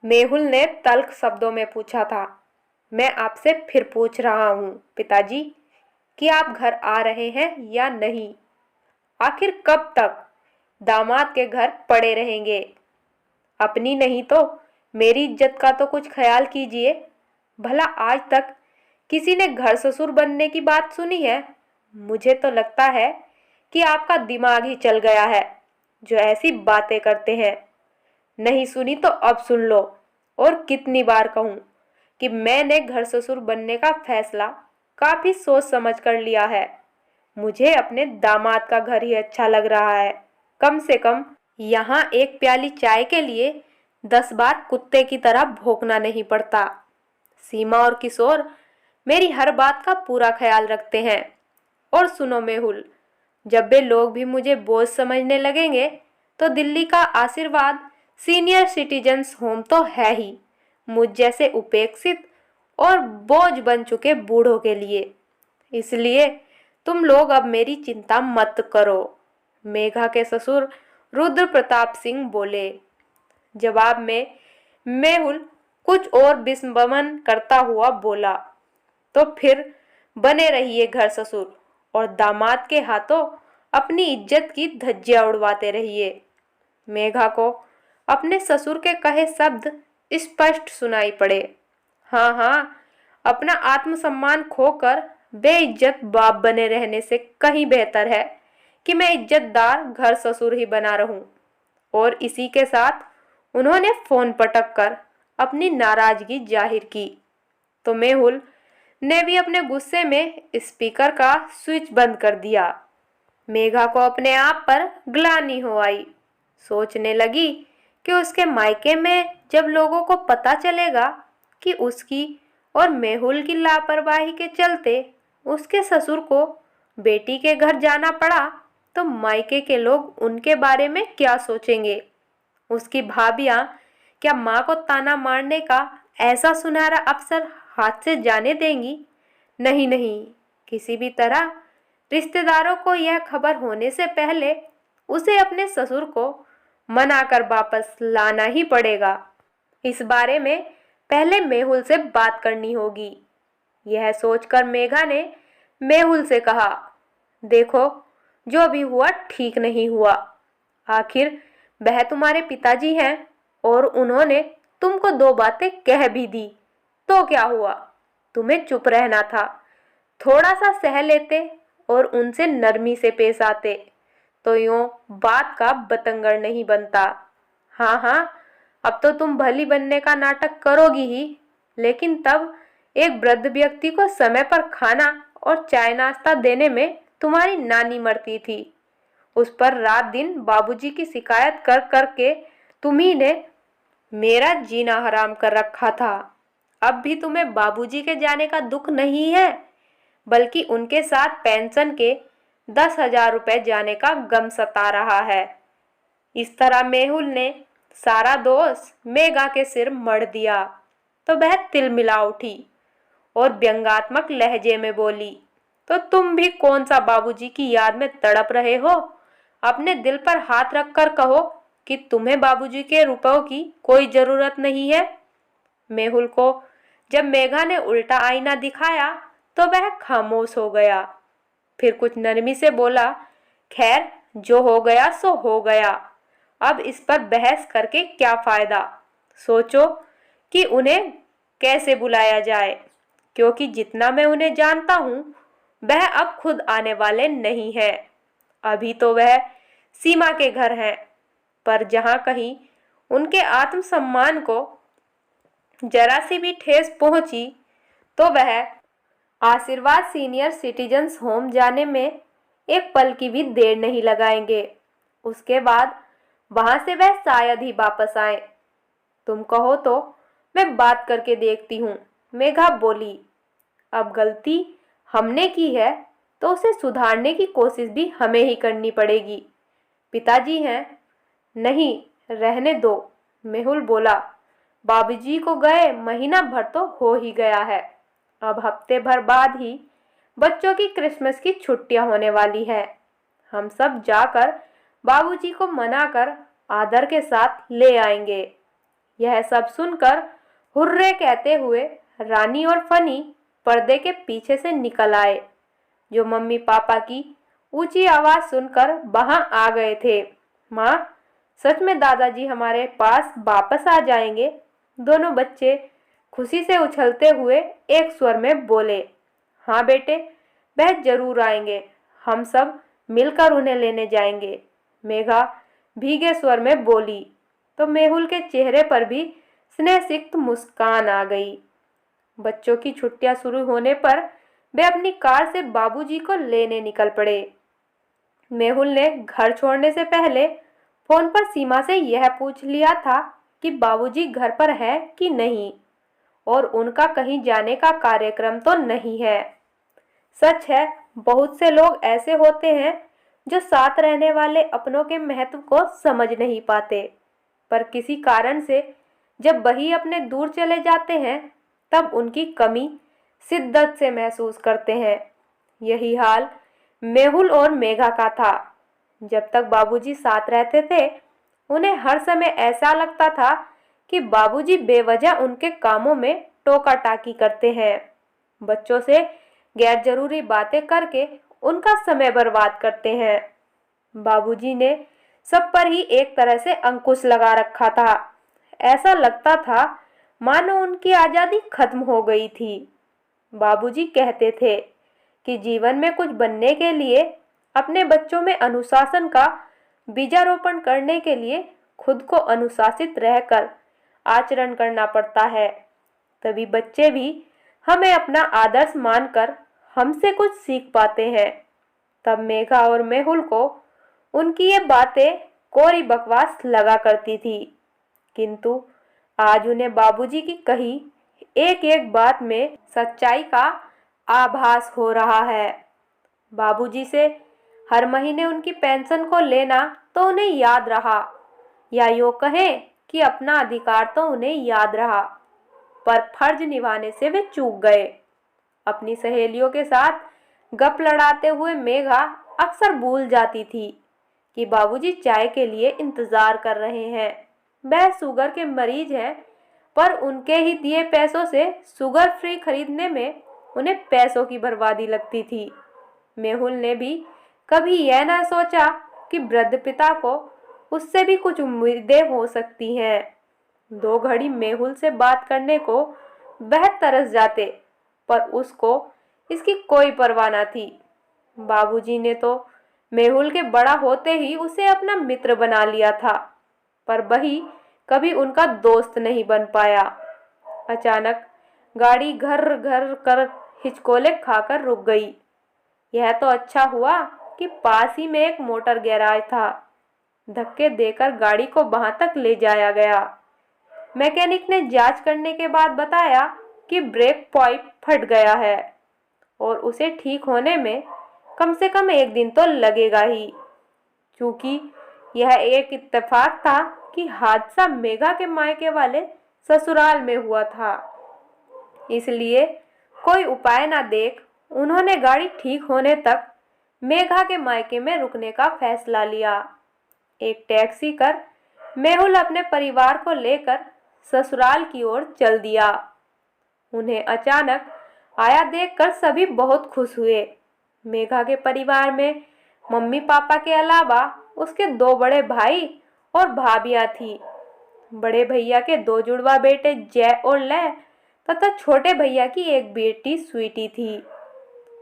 मेहुल ने तल्ख शब्दों में पूछा था। मैं आपसे फिर पूछ रहा हूँ पिताजी कि आप घर आ रहे हैं या नहीं। आखिर कब तक दामाद के घर पड़े रहेंगे? अपनी नहीं तो मेरी इज्जत का तो कुछ ख्याल कीजिए। भला आज तक किसी ने घर ससुर बनने की बात सुनी है? मुझे तो लगता है कि आपका दिमाग ही चल गया है जो ऐसी बातें करते हैं। नहीं सुनी तो अब सुन लो। और कितनी बार कहूं कि मैंने घर ससुर बनने का फैसला काफी सोच समझ कर लिया है। मुझे अपने दामाद का घर ही अच्छा लग रहा है। कम से कम यहाँ एक प्याली चाय के लिए 10 बार कुत्ते की तरह भौंकना नहीं पड़ता। सीमा और किशोर मेरी हर बात का पूरा ख्याल रखते हैं। और सुनो मेहुल, जब वे लोग भी मुझे बोझ समझने लगेंगे तो दिल्ली का आशीर्वाद सीनियर सिटीजन्स होम तो है ही मुझ जैसे उपेक्षित और बोझ बन चुके बूढ़ों के लिए। इसलिए तुम लोग अब मेरी चिंता मत करो। मेघा के ससुर रुद्र प्रताप सिंह बोले। जवाब में मेहुल कुछ और विस्मरण करता हुआ बोला, तो फिर बने रहिए घर ससुर और दामाद के हाथों अपनी इज्जत की धज्जियां उड़वाते रहिए। मेघा को अपने ससुर के कहे शब्द स्पष्ट सुनाई पड़े। हाँ हाँ, अपना आत्मसम्मान खोकर बेइज्जत बाप बने रहने से कहीं बेहतर है कि मैं इज्जतदार घर ससुर ही बना रहूं। और इसी के साथ उन्होंने फोन पटक कर अपनी नाराजगी जाहिर की। तो मेहुल ने भी अपने गुस्से में स्पीकर का स्विच बंद कर दिया। मेघा को अपने आप पर ग्लानि हो आई। सोचने लगी कि उसके मायके में जब लोगों को पता चलेगा कि उसकी और मेहुल की लापरवाही के चलते उसके ससुर को बेटी के घर जाना पड़ा, तो मायके के लोग उनके बारे में क्या सोचेंगे? उसकी भाभियां क्या माँ को ताना मारने का ऐसा सुनहरा अवसर हाथ से जाने देंगी? नहीं नहीं, किसी भी तरह रिश्तेदारों को यह खबर होने से पहले उसे अपने ससुर को मनाकर वापस लाना ही पड़ेगा। इस बारे में पहले मेहुल से बात करनी होगी। यह सोचकर मेघा ने मेहुल से कहा, देखो, जो भी हुआ ठीक नहीं हुआ। आखिर वह तुम्हारे पिताजी हैं और उन्होंने तुमको 2 बातें कह भी दी, तो क्या हुआ? तुम्हें चुप रहना था। थोड़ा सा सह लेते और उनसे नरमी से पेश आते तो यूं बात का बतंगड़ नहीं बनता। हाँ हाँ, अब तो तुम भली बनने का नाटक करोगी ही, लेकिन तब एक वृद्ध व्यक्ति को समय पर खाना और चाय नाश्ता देने में तुम्हारी नानी मरती थी। उस पर रात दिन बाबूजी की शिकायत कर कर के तुम्ही ने मेरा जीना हराम कर रखा था। अब भी तुम्हें बाबूजी के जाने का दुख नहीं है, बल्कि उनके साथ पेंशन के 10,000 रुपए जाने का गम सता रहा है। इस तरह मेहुल ने सारा दोष मेघा के सिर मढ़ दिया तो वह तिलमिला उठी और व्यंग्यात्मक लहजे में बोली, तो तुम भी कौन सा बाबूजी की याद में तड़प रहे हो? अपने दिल पर हाथ रखकर कहो कि तुम्हें बाबूजी के रुपयों की कोई जरूरत नहीं है। मेहुल को जब मेघा ने उल्टा आईना दिखाया तो वह खामोश हो गया। फिर कुछ नरमी से बोला, खैर, जो हो गया सो हो गया। अब इस पर बहस करके क्या फायदा? सोचो कि उन्हें कैसे बुलाया जाए, क्योंकि जितना मैं उन्हें जानता हूँ वह अब खुद आने वाले नहीं है। अभी तो वह सीमा के घर हैं, पर जहाँ कहीं उनके आत्मसम्मान को जरा सी भी ठेस पहुंची तो वह आशीर्वाद सीनियर सिटीजन्स होम जाने में एक पल की भी देर नहीं लगाएंगे। उसके बाद वहां से वह शायद ही वापस आए। तुम कहो तो मैं बात करके देखती हूँ, मेघा बोली। अब गलती हमने की है तो उसे सुधारने की कोशिश भी हमें ही करनी पड़ेगी। पिताजी हैं। नहीं, रहने दो, मेहुल बोला। बाबूजी को गए महीना भर तो हो ही गया है। अब हफ्ते भर बाद ही बच्चों की क्रिसमस की छुट्टियां होने वाली है। हम सब जाकर बाबूजी को मनाकर आदर के साथ ले आएंगे। यह सब सुनकर हुर्रे कहते हुए रानी और फनी पर्दे के पीछे से निकल आए, जो मम्मी पापा की ऊंची आवाज सुनकर वहां आ गए थे। माँ, सच में दादाजी हमारे पास वापस आ जाएंगे? दोनों बच्चे खुशी से उछलते हुए एक स्वर में बोले। हाँ बेटे, वह जरूर आएंगे, हम सब मिलकर उन्हें लेने जाएंगे, मेघा भीगे स्वर में बोली। तो मेहुल के चेहरे पर भी स्नेहसिक्त मुस्कान आ गई। बच्चों की छुट्टियां शुरू होने पर वे अपनी कार से बाबूजी को लेने निकल पड़े। मेहुल ने घर छोड़ने से पहले फोन पर सीमा से यह पूछ लिया था कि बाबूजी घर पर है कि नहीं और उनका कहीं जाने का कार्यक्रम तो नहीं है। सच है, बहुत से लोग ऐसे होते हैं जो साथ रहने वाले अपनों के महत्व को समझ नहीं पाते, पर किसी कारण से जब वही अपने दूर चले जाते हैं तब उनकी कमी शिद्दत से महसूस करते हैं। यही हाल मेहुल और मेघा का था। जब तक बाबूजी साथ रहते थे उन्हें हर समय ऐसा लगता था कि बाबूजी बेवजह उनके कामों में टोका टाकी करते हैं, बच्चों से गैर जरूरी बातें करके उनका समय बर्बाद करते हैं। बाबूजी ने सब पर ही एक तरह से अंकुश लगा रखा था। ऐसा लगता था मानो उनकी आज़ादी खत्म हो गई थी। बाबूजी कहते थे कि जीवन में कुछ बनने के लिए अपने बच्चों में अनुशासन का बीजारोपण करने के लिए खुद को अनुशासित रहकर आचरण करना पड़ता है, तभी बच्चे भी हमें अपना आदर्श मानकर हमसे कुछ सीख पाते हैं। तब मेघा और मेहुल को उनकी ये बातें कोरी बकवास लगा करती थी, किंतु आज उन्हें बाबूजी की कही एक एक बात में सच्चाई का आभास हो रहा है। बाबूजी से हर महीने उनकी पेंशन को लेना तो उन्हें याद रहा, या यूँ कहें कि अपना अधिकार तो उन्हें याद रहा, पर फर्ज निभाने से वे चूक गए। अपनी सहेलियों के साथ गप लड़ाते हुए मेघा अक्सर भूल जाती थी कि बाबूजी चाय के लिए इंतजार कर रहे हैं। वह शुगर के मरीज हैं, पर उनके ही दिए पैसों से शुगर फ्री खरीदने में उन्हें पैसों की बर्बादी लगती थी। मेहुल ने भी कभी यह न सोचा कि वृद्ध पिता को उससे भी कुछ उम्मीदें हो सकती हैं। 2 घड़ी मेहुल से बात करने को वह तरस जाते, पर उसको इसकी कोई परवाह न थी। बाबूजी ने तो मेहुल के बड़ा होते ही उसे अपना मित्र बना लिया था, पर वही कभी उनका दोस्त नहीं बन पाया। अचानक गाड़ी घर घर कर हिचकोले खाकर रुक गई। यह तो अच्छा हुआ कि पास ही में एक मोटर गैराज था। धक्के देकर गाड़ी को वहां तक ले जाया गया। मैकेनिक ने जांच करने के बाद बताया कि ब्रेक पाइप फट गया है और उसे ठीक होने में कम से कम 1 दिन तो लगेगा ही। चूंकि यह एक इत्तेफाक था कि हादसा मेघा के मायके वाले ससुराल में हुआ था, इसलिए कोई उपाय न देख उन्होंने गाड़ी ठीक होने तक मेघा के मायके में रुकने का फैसला लिया। एक टैक्सी कर मेहुल अपने परिवार को लेकर ससुराल की ओर चल दिया। उन्हें अचानक आया देखकर सभी बहुत खुश हुए। मेघा के परिवार में मम्मी पापा के अलावा उसके 2 बड़े भाई और भाभियां थी। बड़े भैया के 2 जुड़वा बेटे जय और लय तथा छोटे भैया की एक बेटी स्वीटी थी।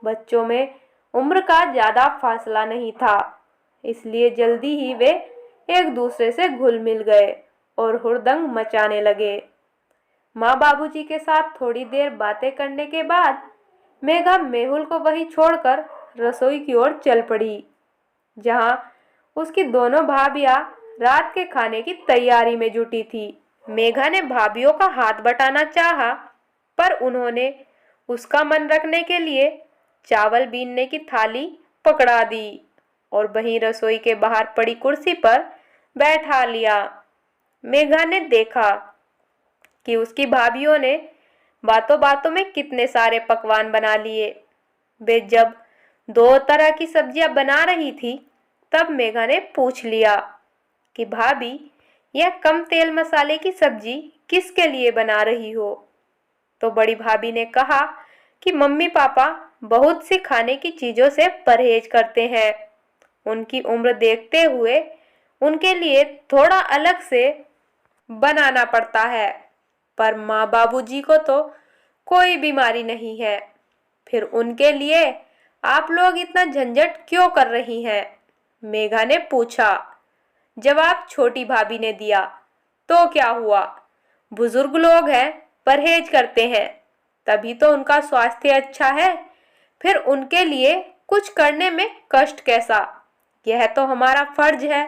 बच्चों में उम्र का ज्यादा फासला नहीं था, इसलिए जल्दी ही वे एक दूसरे से घुल मिल गए और हुड़दंग मचाने लगे। माँ बाबूजी के साथ थोड़ी देर बातें करने के बाद मेघा मेहुल को वहीं छोड़कर रसोई की ओर चल पड़ी, जहां उसकी दोनों भाभियां रात के खाने की तैयारी में जुटी थी। मेघा ने भाभियों का हाथ बटाना चाहा, पर उन्होंने उसका मन रखने के लिए चावल बीनने की थाली पकड़ा दी और वहीं रसोई के बाहर पड़ी कुर्सी पर बैठा लिया। मेघा ने देखा कि उसकी भाभियों ने बातों बातों में कितने सारे पकवान बना लिए। वे जब 2 तरह की सब्जियां बना रही थी, तब मेघा ने पूछ लिया कि भाभी, यह कम तेल मसाले की सब्जी किसके लिए बना रही हो? तो बड़ी भाभी ने कहा कि मम्मी पापा बहुत सी खाने की चीज़ों से परहेज करते हैं। उनकी उम्र देखते हुए उनके लिए थोड़ा अलग से बनाना पड़ता है। पर माँ बाबूजी को तो कोई बीमारी नहीं है, फिर उनके लिए आप लोग इतना झंझट क्यों कर रही हैं? मेघा ने पूछा। जवाब छोटी भाभी ने दिया। तो क्या हुआ? बुजुर्ग लोग हैं, परहेज करते हैं, तभी तो उनका स्वास्थ्य अच्छा है। फिर उनके लिए कुछ करने में कष्ट कैसा? यह तो हमारा फर्ज है।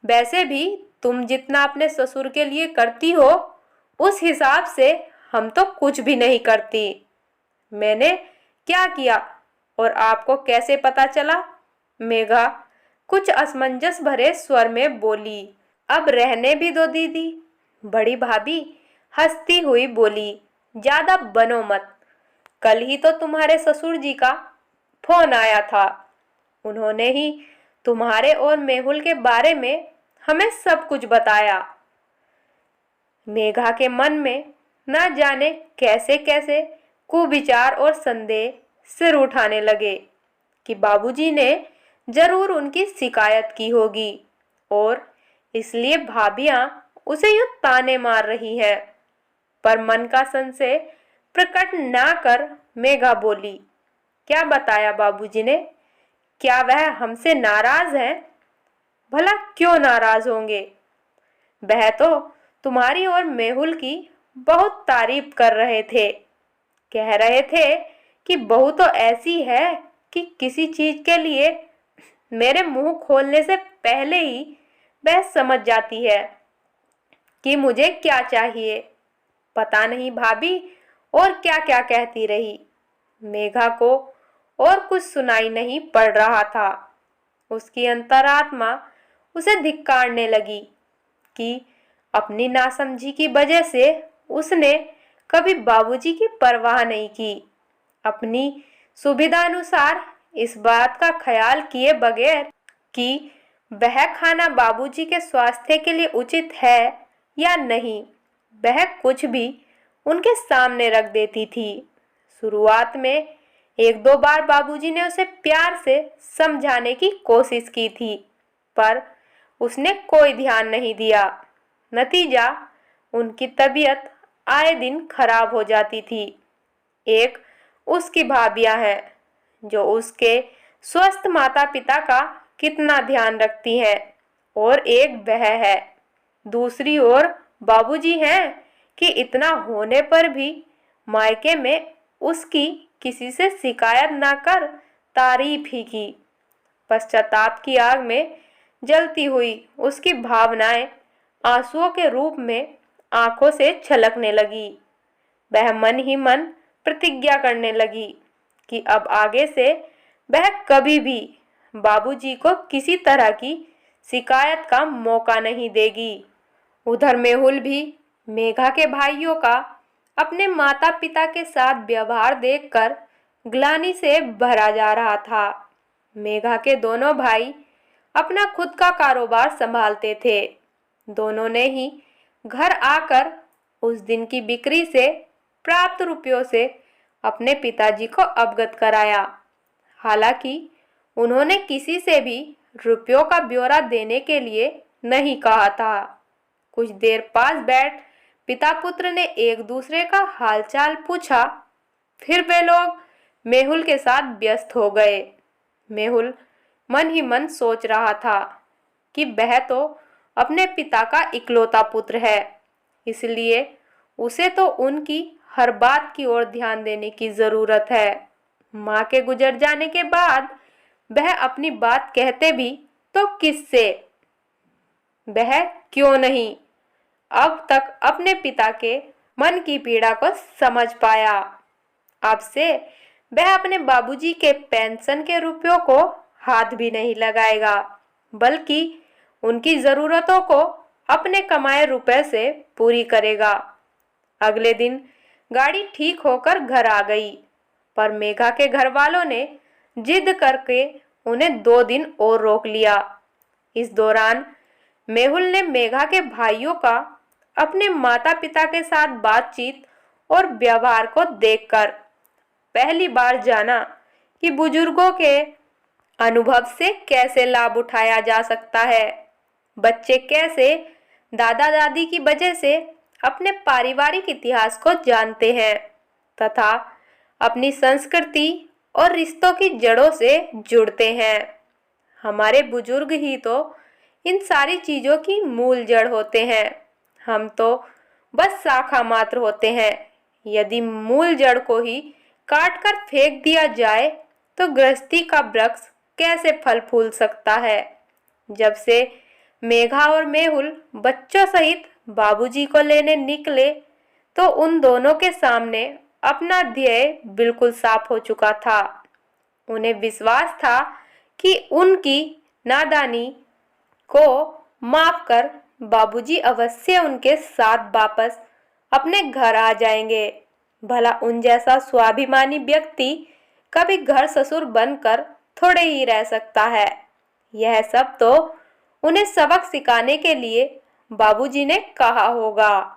वैसे भी तुम जितना अपने ससुर के लिए करती हो, उस हिसाब से हम तो कुछ भी नहीं करती। मैंने क्या किया और आपको कैसे पता चला? मेघा कुछ असमंजस भरे स्वर में बोली। अब रहने भी दो दीदी। बड़ी भाभी हंसती हुई बोली। ज्यादा बनो मत। कल ही तो तुम्हारे ससुर जी का फोन आया था। उन्होंने ही तुम्हारे और मेहुल के बारे में हमें सब कुछ बताया। मेघा के मन में न जाने कैसे कैसे कुविचार और संदेह सिर उठाने लगे कि बाबूजी ने जरूर उनकी शिकायत की होगी और इसलिए भाभियां उसे यूं ताने मार रही हैं। पर मन का संशय प्रकट ना कर मेघा बोली। क्या बताया बाबूजी ने? क्या वह हमसे नाराज हैं? भला क्यों नाराज होंगे? वह तो तुम्हारी और मेहुल की बहुत तारीफ कर रहे थे। कह रहे थे कि बहू तो ऐसी है कि किसी चीज के लिए मेरे मुंह खोलने से पहले ही वह समझ जाती है कि मुझे क्या चाहिए। पता नहीं भाभी और क्या क्या कहती रही। मेघा को और कुछ सुनाई नहीं पड़ रहा था। उसकी अंतरात्मा उसे धिक्कारने लगी कि अपनी नासमझी की वजह से उसने कभी बाबूजी की परवाह नहीं की। अपनी सुविधानुसार इस बात का ख्याल किए बगैर कि वह खाना बाबूजी के स्वास्थ्य के लिए उचित है या नहीं, वह कुछ भी उनके सामने रख देती थी। शुरुआत में एक दो बार बाबूजी ने उसे प्यार से समझाने की कोशिश की थी, पर उसने कोई ध्यान नहीं दिया। नतीजा उनकी तबीयत आए दिन खराब हो जाती थी। एक उसकी भाभियां हैं जो उसके स्वस्थ माता पिता का कितना ध्यान रखती हैं और एक वह है। दूसरी ओर बाबूजी हैं कि इतना होने पर भी मायके में उसकी किसी से शिकायत ना कर तारीफ ही की। पश्चाताप की आग में जलती हुई उसकी भावनाएं आंसुओं के रूप में आंखों से छलकने लगी। वह मन ही मन प्रतिज्ञा करने लगी कि अब आगे से वह कभी भी बाबूजी को किसी तरह की शिकायत का मौका नहीं देगी। उधर मेहुल भी मेघा के भाइयों का अपने माता पिता के साथ व्यवहार देखकर ग्लानि से भरा जा रहा था। मेघा के दोनों भाई अपना खुद का कारोबार संभालते थे। दोनों ने ही घर आकर उस दिन की बिक्री से प्राप्त रुपयों से अपने पिताजी को अवगत कराया। हालांकि उन्होंने किसी से भी रुपयों का ब्यौरा देने के लिए नहीं कहा था। कुछ देर पास बैठ पिता पुत्र ने एक दूसरे का हालचाल पूछा। फिर वे लोग मेहुल के साथ व्यस्त हो गए। मेहुल मन ही मन सोच रहा था कि वह तो अपने पिता का इकलौता पुत्र है, इसलिए उसे तो उनकी हर बात की ओर ध्यान देने की जरूरत है। माँ के गुजर जाने के बाद वह अपनी बात कहते भी तो किससे? वह क्यों नहीं अब तक अपने पिता के मन की पीड़ा को समझ पाया। अब से वह अपने बाबूजी के पेंशन के रुपयों को हाथ भी नहीं लगाएगा, बल्कि उनकी जरूरतों को अपने कमाए रुपए से पूरी करेगा। अगले दिन गाड़ी ठीक होकर घर आ गई, पर मेघा के घर वालों ने जिद करके उन्हें 2 दिन और रोक लिया। इस दौरान मेहुल ने मेघा के भाइयों का अपने माता पिता के साथ बातचीत और व्यवहार को देखकर पहली बार जाना कि बुजुर्गों के अनुभव से कैसे लाभ उठाया जा सकता है। बच्चे कैसे दादा दादी की वजह से अपने पारिवारिक इतिहास को जानते हैं तथा अपनी संस्कृति और रिश्तों की जड़ों से जुड़ते हैं। हमारे बुजुर्ग ही तो इन सारी चीजों की मूल जड़ होते हैं, हम तो बस शाखा मात्र होते हैं। यदि मूल जड़ को ही काट कर फेंक दिया जाए तो गृहस्थी का वृक्ष कैसे फल फूल सकता है। जब से मेघा और मेहुल बच्चों सहित बाबूजी को लेने निकले तो उन दोनों के सामने अपना ध्येय बिल्कुल साफ हो चुका था। उन्हें विश्वास था कि उनकी नादानी को माफ कर बाबूजी अवश्य उनके साथ वापस अपने घर आ जाएंगे। भला उन जैसा स्वाभिमानी व्यक्ति कभी घर ससुर बनकर थोड़े ही रह सकता है। यह सब तो उन्हें सबक सिखाने के लिए बाबूजी ने कहा होगा।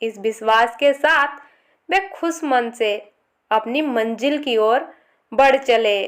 इस विश्वास के साथ वे खुश मन से अपनी मंजिल की ओर बढ़ चले।